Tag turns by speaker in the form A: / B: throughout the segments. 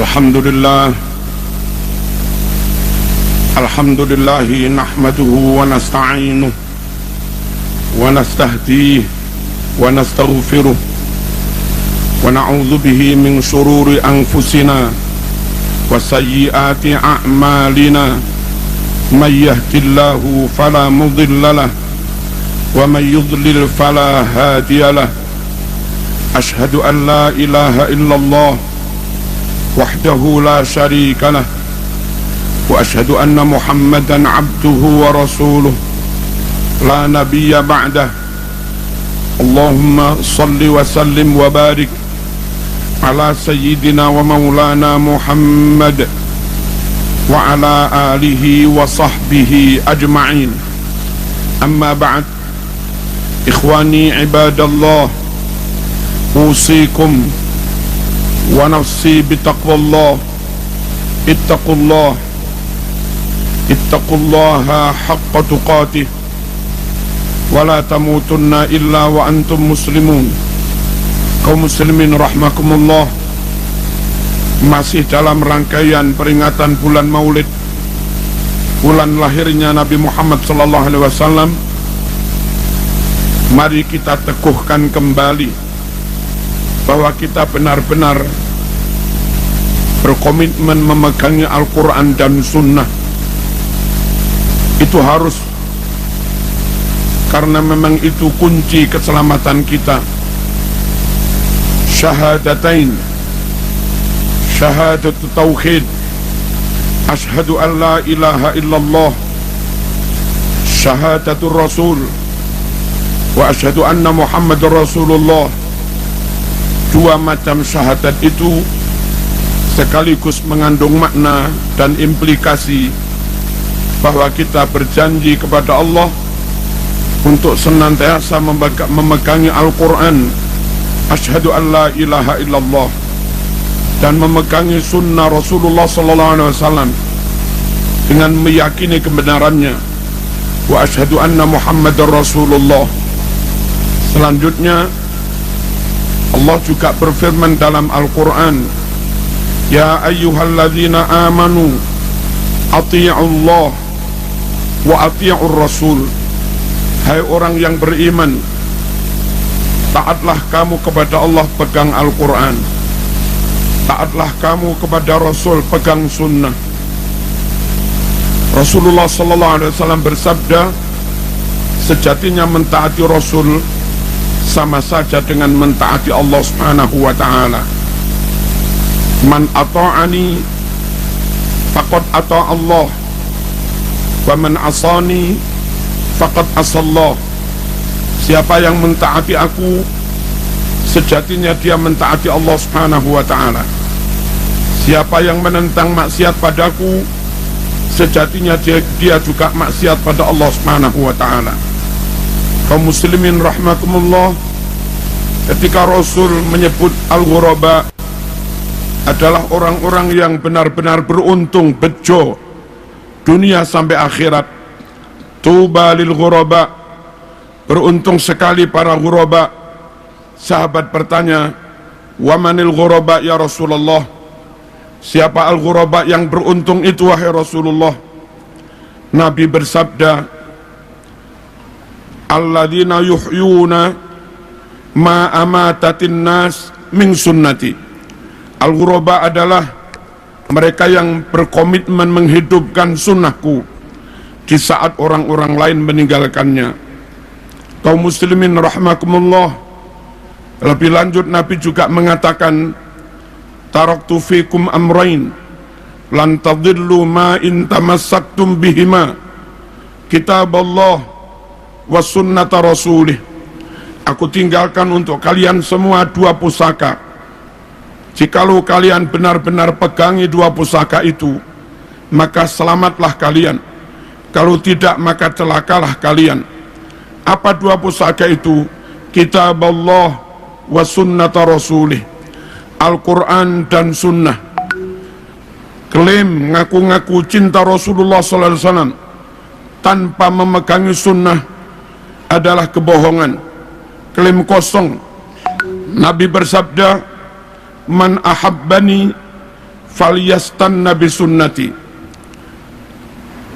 A: Alhamdulillah nahmaduhu wa nasta'inuh wa nastahdihi wa nastaghfiruh wa na'udzu bihi min shururi anfusina wa sayyiati a'malina may yahdihillahu fala mudilla lahu wa may yudlil fala hadiya lahu. Ashhadu an la ilaha illallah wahdahu la syarika lah wa ashhadu anna Muhammadan abduhu wa rasuluh la nabiyya ba'dah. Allahumma salli wa sallim wa barik ala sayyidina wa maulana Muhammad wa ala alihi wa sahbihi ajma'in. Amma ba'd, ikhwani ibadallah, usikum wa nafsi bitaqwallah. Ittaqullaha haqqa tuqatih wa la tamutunna illa wa antum muslimun. Kaum muslimin rahmakumullah, masih dalam rangkaian peringatan bulan Maulid, bulan lahirnya Nabi Muhammad sallallahu alaihi wasallam. Mari kita teguhkan kembali bahwa kita benar-benar berkomitmen memegangi Al-Quran dan Sunnah. Itu harus, karena memang itu kunci keselamatan kita. Syahadatain, syahadatu tauhid, asyhadu an la ilaha illallah, syahadatul rasul, wa asyhadu anna Muhammadur Rasulullah. Dua macam syahadat itu sekaligus mengandung makna dan implikasi bahwa kita berjanji kepada Allah untuk senantiasa memegangi Al-Quran, asyhadu an la ilaha illallah, dan memegangi sunnah Rasulullah sallallahu alaihi wasallam dengan meyakini kebenarannya, wa asyhadu anna Muhammadar Rasulullah. Selanjutnya Allah juga berfirman dalam Al-Quran, ya ayyuhalladzina amanu ati'ullah wa ati'ur rasul. Hai orang yang beriman, taatlah kamu kepada Allah, pegang Al-Quran. Taatlah kamu kepada Rasul, pegang sunnah. Rasulullah sallallahu alaihi wasallam bersabda, sejatinya mentaati Rasul sama saja dengan mentaati Allah subhanahu wa ta'ala. Man ata'ani faqad ata'a Allah, wa man asani faqad asallah. Siapa yang mentaati aku, sejatinya dia mentaati Allah subhanahu wa ta'ala. Siapa yang menentang maksiat padaku, sejatinya dia juga maksiat pada Allah subhanahu wa ta'ala. Kaum muslimin rahmakumullah, ketika Rasul menyebut al-ghuraba adalah orang-orang yang benar-benar beruntung, bejo dunia sampai akhirat. Tuba lil ghuraba, beruntung sekali para ghuraba. Sahabat bertanya, wa manil ghuraba ya Rasulullah? Siapa al-ghuraba yang beruntung itu wahai Rasulullah? Nabi bersabda, alladzina yuhyuna ma amatatin nas min sunnati. Al-ghuraba adalah mereka yang berkomitmen menghidupkan sunnahku di saat orang-orang lain meninggalkannya. Kaum muslimin rahmakumullah, lebih lanjut Nabi juga mengatakan, taraktu fikum amrain lan tadillu ma in tamassaktum bihima, kitab Allah wa sunnata rasulih. Aku tinggalkan untuk kalian semua dua pusaka. Jikalau kalian benar-benar pegangi dua pusaka itu, maka selamatlah kalian. Kalau tidak, maka celakalah kalian. Apa dua pusaka itu? Kitab Allah wa sunnata rasulih, Al-Quran dan sunnah. Klaim ngaku-ngaku cinta Rasulullah sallallahu alaihi wasallam tanpa memegangi sunnah adalah kebohongan, klaim kosong. Nabi bersabda, man ahabbani falyastanna bisunnati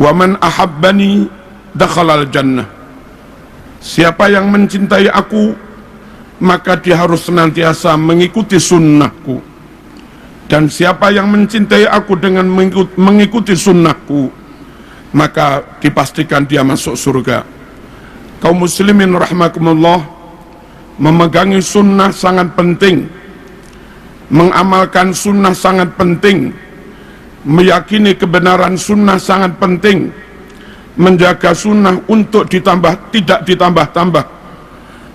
A: wa man ahabbani dakhalal jannah. Siapa yang mencintai aku, maka dia harus senantiasa mengikuti sunnahku. Dan siapa yang mencintai aku dengan mengikuti sunnahku, maka dipastikan dia masuk surga. Kaum muslimin rahimakumullah, memegangi sunnah sangat penting, mengamalkan sunnah sangat penting, meyakini kebenaran sunnah sangat penting, menjaga sunnah untuk ditambah, tidak ditambah-tambah,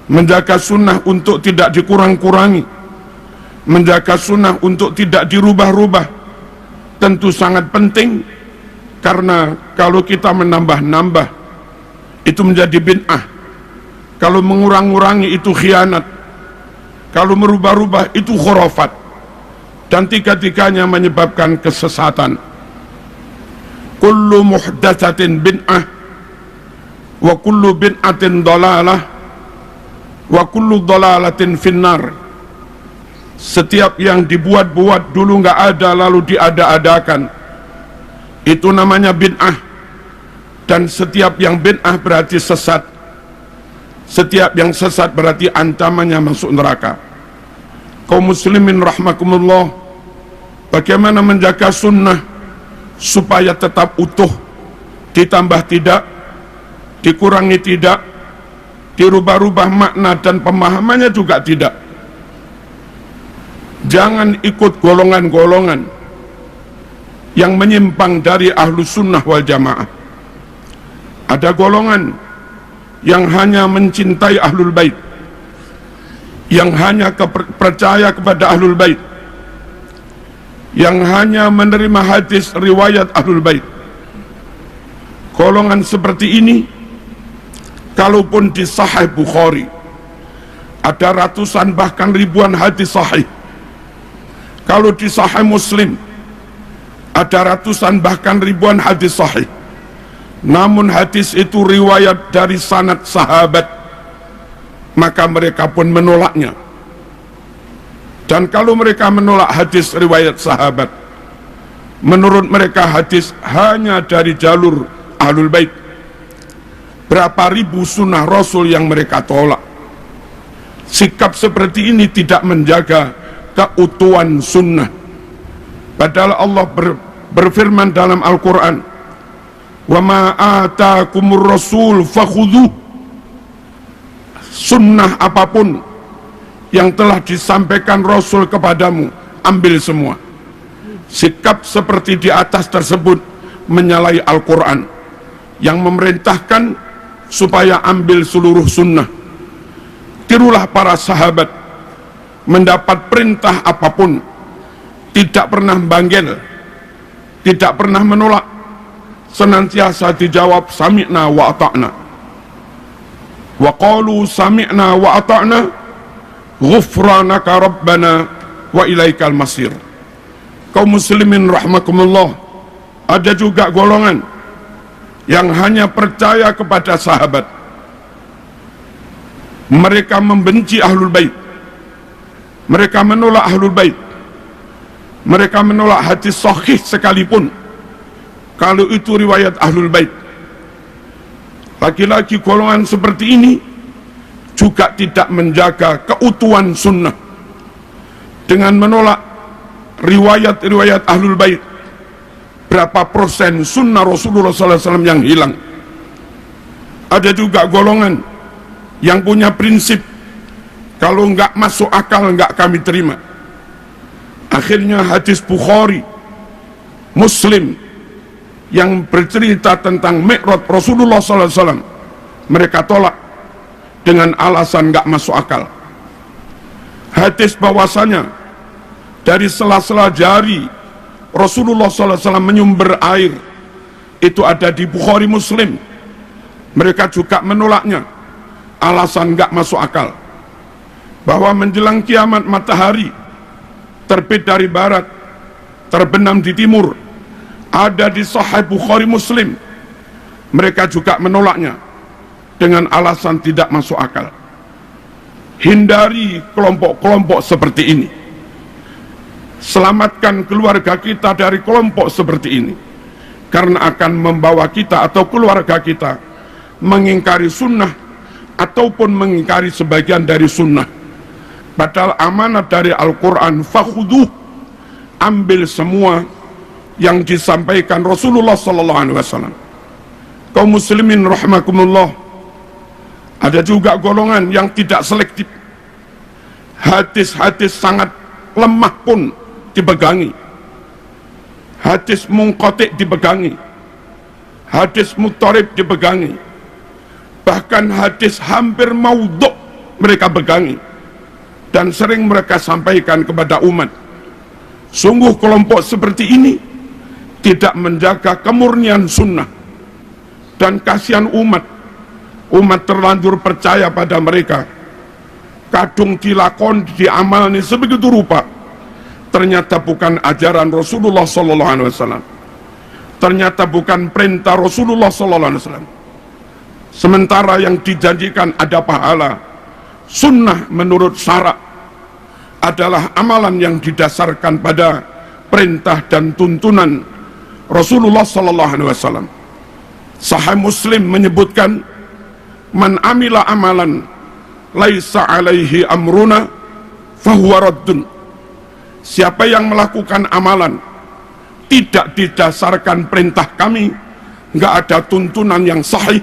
A: menjaga sunnah untuk tidak dikurang-kurangi, menjaga sunnah untuk tidak dirubah-rubah, tentu sangat penting. Karena kalau kita menambah-nambah, itu menjadi bid'ah. Kalau mengurang-urangi, itu khianat. Kalau merubah-rubah, itu khurafat. Dan tiga-tiganya menyebabkan kesesatan. Kullu muhdatsatin bid'ah, wa kullu bid'atin dalalah, wa kullu dalalatin finnar. Setiap yang dibuat-buat dulu nggak ada lalu diada-adakan, itu namanya bid'ah. Dan setiap yang bid'ah berarti sesat. Setiap yang sesat berarti ancamannya masuk neraka. Kaum muslimin rahmakumullah, bagaimana menjaga sunnah supaya tetap utuh, ditambah tidak, dikurangi tidak, dirubah-rubah makna dan pemahamannya juga tidak. Jangan ikut golongan-golongan yang menyimpang dari ahlu sunnah wal jamaah. Ada golongan yang hanya mencintai ahlul bait, yang hanya percaya kepada ahlul bait, yang hanya menerima hadis riwayat ahlul bait. Golongan seperti ini, kalaupun di Sahih Bukhari ada ratusan bahkan ribuan hadis sahih, kalau di Sahih Muslim ada ratusan bahkan ribuan hadis sahih, namun hadis itu riwayat dari sanad sahabat, maka mereka pun menolaknya. Dan kalau mereka menolak hadis riwayat sahabat, menurut mereka hadis hanya dari jalur ahlul bait. Berapa ribu sunnah Rasul yang mereka tolak. Sikap seperti ini tidak menjaga keutuhan sunnah. Padahal Allah berfirman dalam Al-Quran, wa ma atakumur rasul fakhudhuh. Sunnah apapun yang telah disampaikan Rasul kepadamu, ambil semua. Sikap seperti di atas tersebut menyalahi Al-Quran yang memerintahkan supaya ambil seluruh sunnah. Tirulah para sahabat, mendapat perintah apapun tidak pernah banggel, tidak pernah menolak, senantiasa dijawab sami'na wa ata'na. Wa qalu sami'na wa ata'na ghufranaka rabbana wa ilaikal masir. Kaum muslimin rahmakumullah, ada juga golongan yang hanya percaya kepada sahabat. Mereka membenci ahlul bait, mereka menolak ahlul bait, mereka menolak hadis sahih sekalipun kalau itu riwayat ahlul bait. Lagi-lagi golongan seperti ini juga tidak menjaga keutuhan sunnah dengan menolak riwayat-riwayat ahlul bait. Berapa persen sunnah Rasulullah SAW yang hilang? Ada juga golongan yang punya prinsip, kalau nggak masuk akal nggak kami terima. Akhirnya hadis Bukhari, Muslim yang bercerita tentang Mi'raj Rasulullah SAW mereka tolak dengan alasan nggak masuk akal. Hadis bahwasanya dari sela-sela jari Rasulullah SAW menyumber air itu ada di Bukhari Muslim, mereka juga menolaknya, alasan nggak masuk akal. Bahwa menjelang kiamat matahari terbit dari barat, terbenam di timur, ada di Sahih Bukhari Muslim, mereka juga menolaknya dengan alasan tidak masuk akal. Hindari kelompok-kelompok seperti ini. Selamatkan keluarga kita dari kelompok seperti ini, karena akan membawa kita atau keluarga kita mengingkari sunnah ataupun mengingkari sebagian dari sunnah. Padahal amanat dari Al-Quran, fakhuduh, ambil semua yang disampaikan Rasulullah SAW. Kaum muslimin rahimakumullah, ada juga golongan yang tidak selektif. Hadis-hadis sangat lemah pun dipegangi, hadis munqati dipegangi, hadis muttarib dipegangi, bahkan hadis hampir maudhu' mereka pegangi dan sering mereka sampaikan kepada umat. Sungguh kelompok seperti ini tidak menjaga kemurnian sunnah, dan kasihan umat terlanjur percaya pada mereka, kadung dilakon diamalni sebegitu rupa, ternyata bukan ajaran Rasulullah SAW, ternyata bukan perintah Rasulullah SAW. Sementara yang dijanjikan ada pahala, sunnah menurut syarak adalah amalan yang didasarkan pada perintah dan tuntunan Rasulullah SAW. Sahih Muslim menyebutkan, man amila amalan laisa alaihi amruna fahuwa raddun. Siapa yang melakukan amalan tidak didasarkan perintah kami, nggak ada tuntunan yang sahih,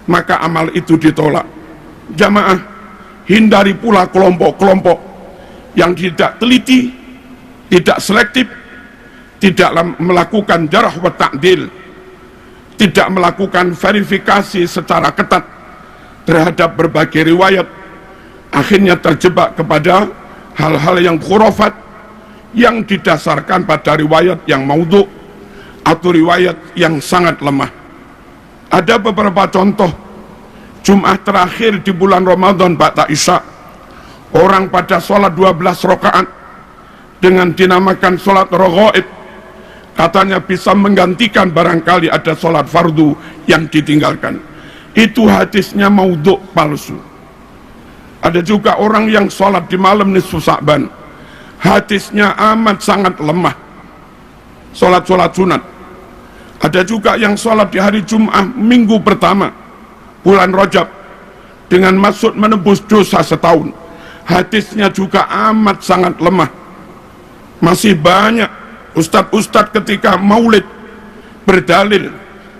A: maka amal itu ditolak. Jamaah, hindari pula kelompok-kelompok yang tidak teliti, tidak selektif, tidak melakukan jarh wa ta'dil, tidak melakukan verifikasi secara ketat terhadap berbagai riwayat, akhirnya terjebak kepada hal-hal yang khurafat yang didasarkan pada riwayat yang maudhu' atau riwayat yang sangat lemah. Ada beberapa contoh. Jumat terakhir di bulan Ramadan ba'da Isya, orang pada sholat 12 rakaat dengan dinamakan sholat raghaib, katanya bisa menggantikan barangkali ada sholat fardu yang ditinggalkan. Itu hadisnya maudhu', palsu. Ada juga orang yang sholat di malam nisfu Sa'ban, hadisnya amat sangat lemah, sholat sunat. Ada juga yang sholat di hari Jum'ah minggu pertama bulan Rajab dengan maksud menebus dosa setahun, hadisnya juga amat sangat lemah. Masih banyak ustadz-ustadz ketika maulid berdalil,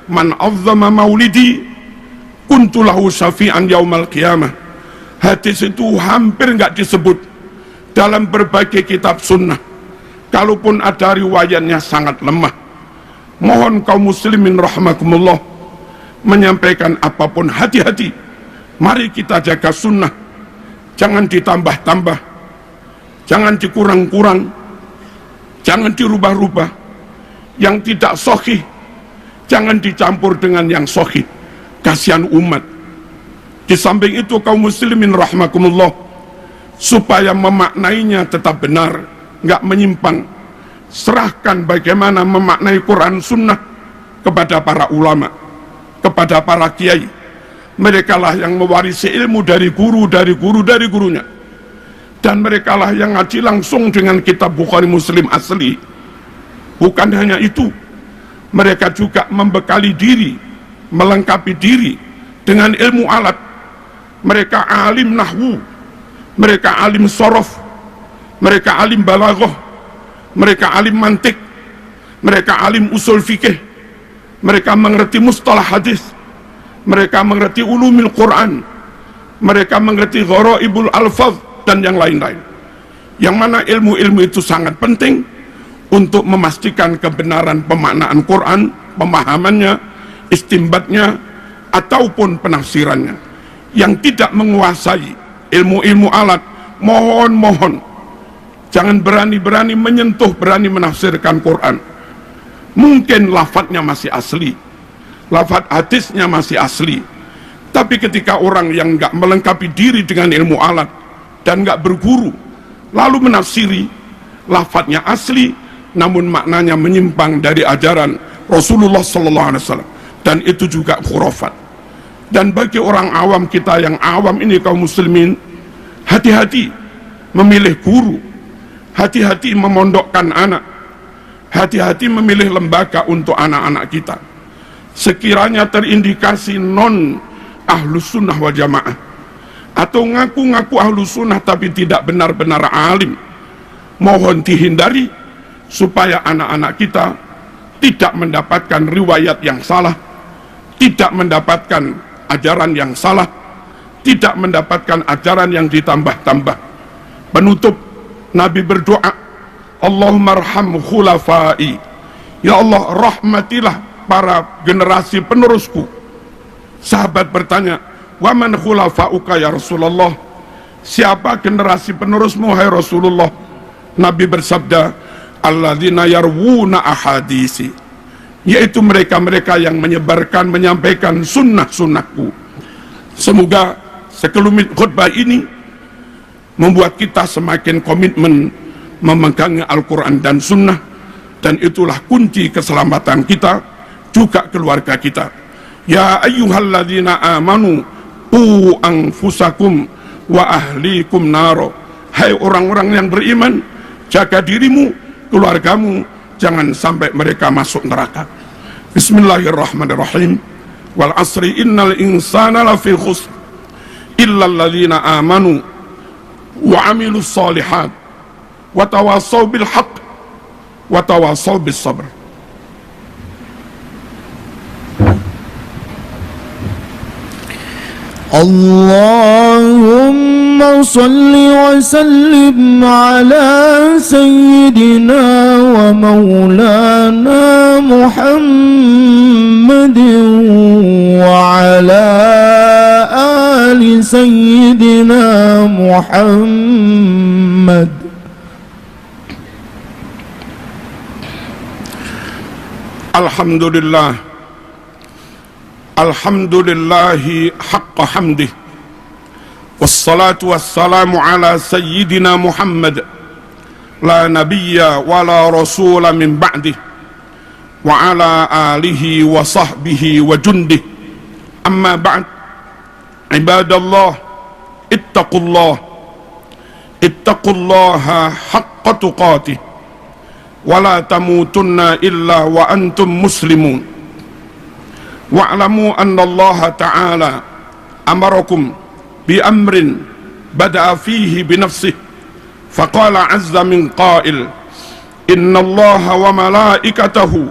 A: man azzama maulidi kuntulahu syafi'an yaumal qiyamah. Hadis itu hampir nggak disebut dalam berbagai kitab sunnah, kalaupun ada riwayatnya sangat lemah. Mohon kaum muslimin rahimakumullah menyampaikan apapun, hati-hati. Mari kita jaga sunnah, jangan ditambah-tambah, jangan dikurang-kurang, jangan dirubah-rubah. Yang tidak sahih jangan dicampur dengan yang sahih, kasihan umat. Di samping itu kaum muslimin rahimakumullah, supaya memaknainya tetap benar, nggak menyimpang, serahkan bagaimana memaknai Quran sunnah kepada para ulama, kepada para kiai. Mereka lah yang mewarisi ilmu dari gurunya, dan mereka lah yang ngaji langsung dengan kitab Bukhari Muslim asli. Bukan hanya itu, mereka juga membekali diri, melengkapi diri dengan ilmu alat. Mereka alim nahwu, mereka alim sorof, mereka alim balaghah, mereka alim mantik, mereka alim usul fikih, mereka mengerti mustalah hadis, mereka mengerti ulumil Quran, mereka mengerti gharaibul alfaz dan yang lain-lain. Yang mana ilmu-ilmu itu sangat penting untuk memastikan kebenaran pemaknaan Quran, pemahamannya, istimbatnya, ataupun penafsirannya. Yang tidak menguasai ilmu-ilmu alat, mohon jangan berani-berani menyentuh, berani menafsirkan Quran. Mungkin lafadznya masih asli, lafadz hadisnya masih asli, tapi ketika orang yang nggak melengkapi diri dengan ilmu alat dan nggak berguru, lalu menafsiri, lafadznya asli namun maknanya menyimpang dari ajaran Rasulullah SAW, dan itu juga khurafat. Dan bagi orang awam kita yang awam ini, kaum muslimin, hati-hati memilih guru, hati-hati memondokkan anak, hati-hati memilih lembaga untuk anak-anak kita. Sekiranya terindikasi non ahlus sunnah wal jamaah, atau ngaku-ngaku ahlus sunnah tapi tidak benar-benar alim, mohon dihindari supaya anak-anak kita tidak mendapatkan riwayat yang salah, tidak mendapatkan ajaran yang salah, tidak mendapatkan ajaran yang ditambah-tambah. Penutup, Nabi berdoa, Allahumma arham khulafai, ya Allah rahmatilah para generasi penerusku. Sahabat bertanya, wa man khulafauka ya Rasulullah, siapa generasi penerusmu hai Rasulullah? Nabi bersabda, alladzina yarwuna ahadisi, yaitu mereka-mereka yang menyebarkan, menyampaikan sunnah-sunnahku. Semoga sekelumit khutbah ini membuat kita semakin komitmen memegang Al-Quran dan Sunnah, dan itulah kunci keselamatan kita, juga keluarga kita. Ya ayyuhalladzina amanu qu anfusakum wa ahlikum naro, hai orang-orang yang beriman, jaga dirimu, keluargamu, jangan sampai mereka masuk neraka. Bismillahirrahmanirrahim. Wal asri innal insana lafi khusr illa alladzina amanu wa amilus solihat wa tawasaw bil haqq wa tawasaw bis sabr.
B: Allahumma salli wa sallim ala sayyidina wa maulana Muhammadin wa ala ali sayyidina Muhammad.
A: Alhamdulillah, alhamdulillahi haqqa hamdih, wassalatu wassalamu ala sayyidina Muhammad, la nabiyya wa la rasula min ba'dih, wa ala alihi wa sahbihi wa jundih. Amma ba'd, ibadallah, ittaqullaha haqqa tuqatih, wa la tamutunna illa wa antum muslimun. Wa'lamu anna Allah ta'ala amarakum bi amrin bada'a fihi bi nafsihi, faqala azza min qail, inna Allah wa malaikatahu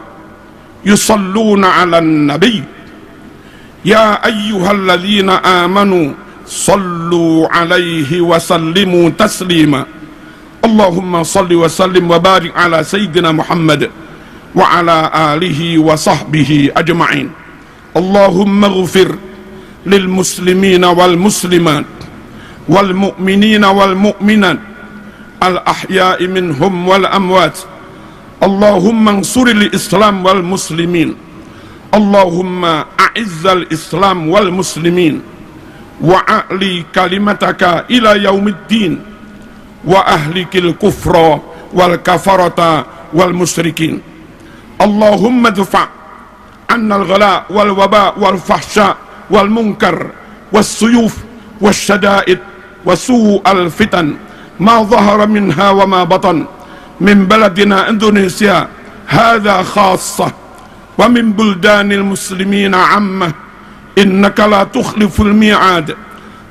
A: yusalluna 'alan nabiy, ya ayyuhalladzina amanu sallu 'alaihi wa sallimu taslima. Allahumma salli wa sallim wa barik ala sayyidina Muhammad wa ala alihi wa sahbihi ajma'in. Allahumma ghfir lil muslimina wal muslimat wal mu'minina wal mu'minat al ahya'i minhum wal amwat. Allahumma ansuril islam wal muslimin. Allahumma a'izzal islam wal muslimin wa a'li kalimataka ila yaumiddin wa ahlikil kufra wal kafarata wal musyrikin. Allahumma dfa' anna al-ghala wal waba wal fahsya wal munkar was suyuf was syada'id wa su'al fitan ma zahara minha wa ma batan min baladina Indonesia hadha khassah wa min buldanil muslimina ammah, innaka la tukhliful mi'ad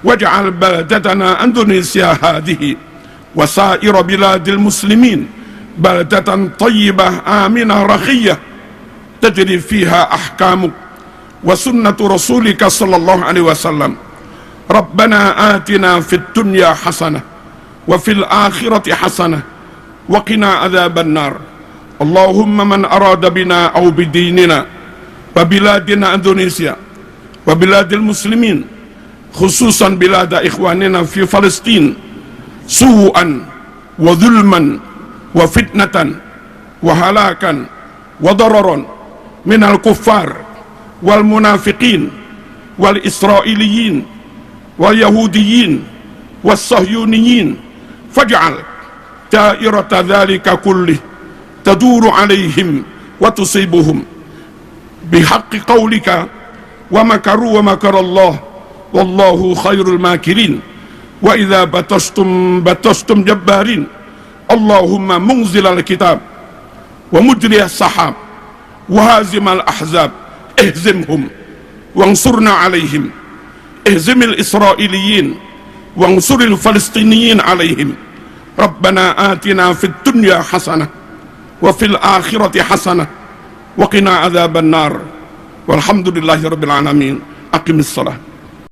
A: waj'al baldatana Indonesia hadhihi wa sa'ira biladil muslimin baldatan tayyibah aminah rakhiyah tajri fiha ahkamuk wa sunnatu rasulika sallallahu alaihi wasallam. Rabbana atina fid dunya hasanah wa fil akhirati hasanah wa qina adzaban nar. Allahumma man arada bina aw bidinina wa biladina Indonesia wa biladil muslimin, khususan bilada ikhwanina fi Palestin, su'an wa zulman wa fitnatan wa halakan wa dararan minal kuffar wal munafiqin wal israiliyin wal yahudiyin was sahyuniyin, faj'al dairata dhalika kullih taduru alaihim wa tusibuhum bihaqqi qawlika wa makaru wa makarallah wallahu khairul makirin. Wa idza batastum jabbarin Allahumma munzilal kitab wa mujriyas sahab wa hazimal ahzab ihzimhum wansurna alaihim ihzimil israiliyin wansuril falistiniyin alaihim Rabbana atina fid dunya hasanah wa fil akhirati hasanah wa qina adzaban nar walhamdulillahi rabbil alamin aqimis salat.